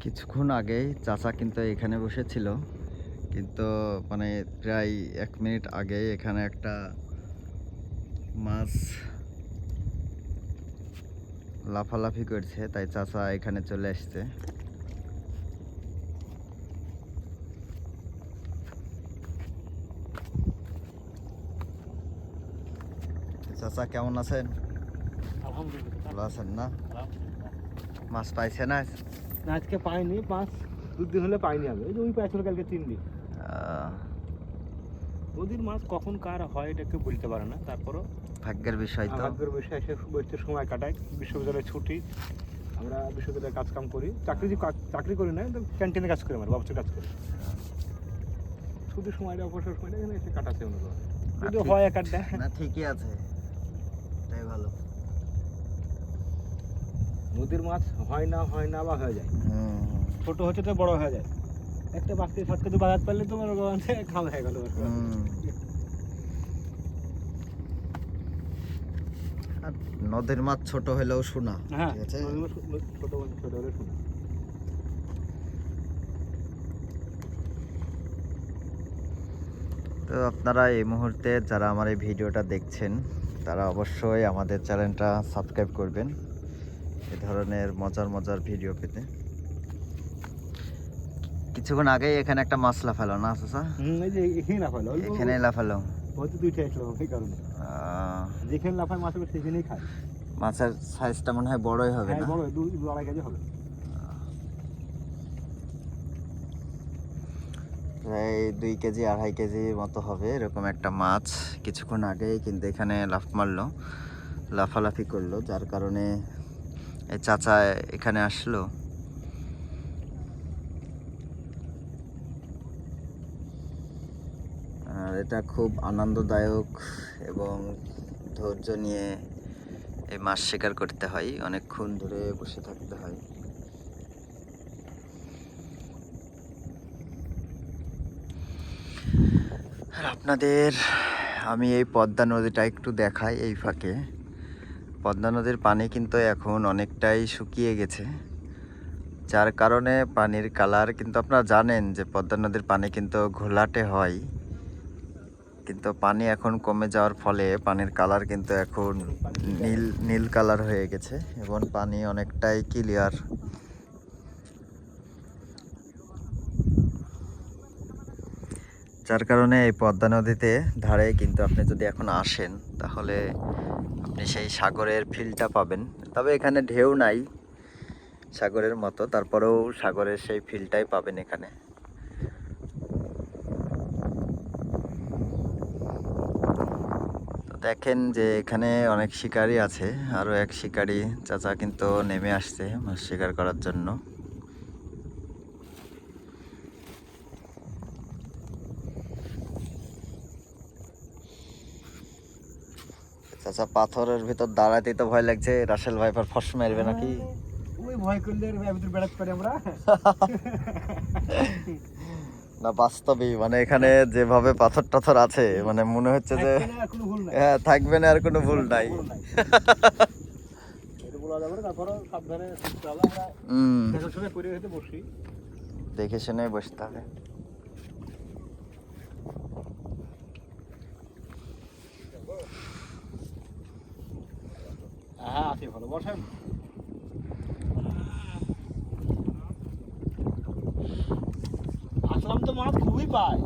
কিছুক্ষণ আগেই চাচা কিন্তু এখানে বসেছিল, কিন্তু মানে প্রায় 1 মিনিট আগেই এখানে একটা মাছ লাফালাফি করছে, তাই চাচা এখানে চলে আসছে। চাচা কেমন আছেন? আলহামদুলিল্লাহ ভালো আছেন না? আলহামদুলিল্লাহ। মাছ পাইছে না? না, আজকে পাইনি, 5-2 দিন হলে পাইনি। আমি ওই যে ওই পাইছিল কালকে 3 দিন। নদীর মাছ কখন কার হয় এটা কেউ বলতে পারে না, তারপরও ভাগ্যের বিষয় তো। ভাগ্যের বিষয়, এসে বসতে সময় কাটাই। বিশ্ববিদ্যালয়ে ছুটি, আমরা বিশ্ববিদ্যালয়ে কাজ কাম করি, চাকরি করি না, ক্যান্টিনে কাজ করি, আমার বাবুর কাজ করি। ছুটির সময়টা, অবসর সময়টা এখানে এসে কাটাচ্ছে মনে করো, যদি হয় এক আড্ডা। না ঠিকই আছে, এটাই ভালো। নদীর মাছ হয় না বা হয়ে যায়, ছোট হচ্ছে তো বড় হয়ে যায়। একটা বাচ্চা 7 কেজি বাজার পারলে তোমার খাওয়া হয়ে গেল। নদীর মাছ ছোট হলেও শোনা, হ্যাঁ, ঠিক আছে। ছোট হলে শোনা। তো আপনারা এই মুহূর্তে যারা আমার এই ভিডিওটা দেখছেন, তারা অবশ্যই আমাদের চ্যানেলটা সাবস্ক্রাইব করবেন এই ধরনের মজার মজার ভিডিও পেতে। কিছুক্ষণ আগেই এখানে একটা মাছ লাফালো না চাচা? এই যে এখানে লাফালো, এখানেই লাফালো। হয়তো 2টা আসলো এই কারণে। যেখানে লাফায় মাছ সেখানেই খায়। মাছের সাইজটা মনে হয় বড়ই হবে না? বড়, 2-2.5 কেজি হবে। প্রায় 2 কেজি 2.5 কেজির মতো হবে এরকম একটা মাছ কিছুক্ষণ আগেই কিন্তু এখানে লাফ মারলো, লাফালাফি করলো, যার কারণে এই চাচা এখানে আসলো। আর এটা খুব আনন্দদায়ক এবং ধৈর্য নিয়ে এই মাছ শিকার করতে হয়, অনেকক্ষণ ধরে বসে থাকতে হয়। আর আপনাদের আমি এই পদ্মা নদীটা একটু দেখাই এই ফাঁকে। পদ্মা নদীর পানি কিন্তু এখন অনেকটাই শুকিয়ে গেছে, যার কারণে পানির কালার কিন্তু আপনারা জানেন যে পদ্মা নদীর পানি কিন্তু ঘোলাটে হয়, কিন্তু পানি এখন কমে যাওয়ার ফলে পানির কালার কিন্তু এখন নীল কালার হয়ে গেছে এবং পানি অনেকটাই ক্লিয়ার। যার কারণে এই পদ্মা নদীতে ধারে কিন্তু আপনি যদি এখন আসেন, তাহলে আপনি সেই সাগরের ফিলটা পাবেন। তবে এখানে ঢেউ নাই সাগরের মতো, তারপরেও সাগরের সেই ফিলটাই পাবেন এখানে। তো দেখেন যে এখানে অনেক শিকারী আছে, আরও এক শিকারী চাচা কিন্তু নেমে আসছে মাছ শিকার করার জন্য। চাচা পাথরের ভিতর দাঁড়াতেই তো ভয় লাগছে, রাসেল ভাইপার ফস মারবে নাকি? ওই ভয় করলে ভিতর বেড়াতে পারি আমরা। না বাস্তবেই মানে এখানে যেভাবে পাথর টাথর আছে, মানে মনে হচ্ছে যে হ্যাঁ থাকবে না, আর কোনো ভুল নাই। দেখে শুনে বসতে হবে। হ্যাঁ আছে, ভালো বসেন। আসলাম তো মাছ খুবই পায়।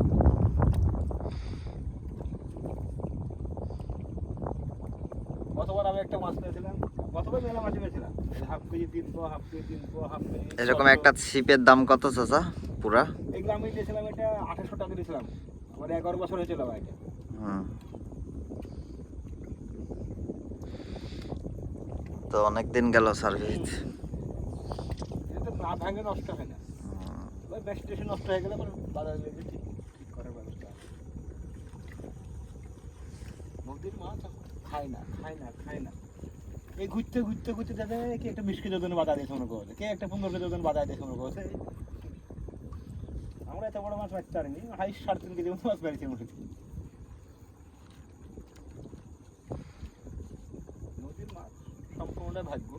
গতবার আমি একটা মাছ পেয়েছিলাম, গতবার মেলা মাছ পেয়েছিলাম, 1/2 কেজি 300, 1/2 কেজি 300, 1/2 কেজি। এরকম একটা ছিপের দাম কত চাচা পুরা? এগুলো আমি দিয়েছিলাম, এটা 2800 টাকা দিয়েছিলাম, আমার 11 বছর হয়েছিল ভাই। তো অনেক দিন গেল সার্ভিস। এটা না ভাঙে নষ্ট হয় না, ওই বেশ স্টেশন নষ্ট হয়ে গেলে বাজারে লেগে ঠিক করার ব্যবস্থা আছে। নদীর মাছ খায় না। এই ঘুরতে যাবে, কি একটা 20 কেজি ওজন বাজার দিয়েছে মনে করছে, কে একটা 15 কেজি ওজন বাজার দিয়েছে মনে করছে। আমরা এত বড় মাছ মারতে পারিনি, 3.5 কেজি মতো মাছ পেয়েছি মনে হচ্ছে। নদীর মাছ সম্পূর্ণটাই ভাগ্য।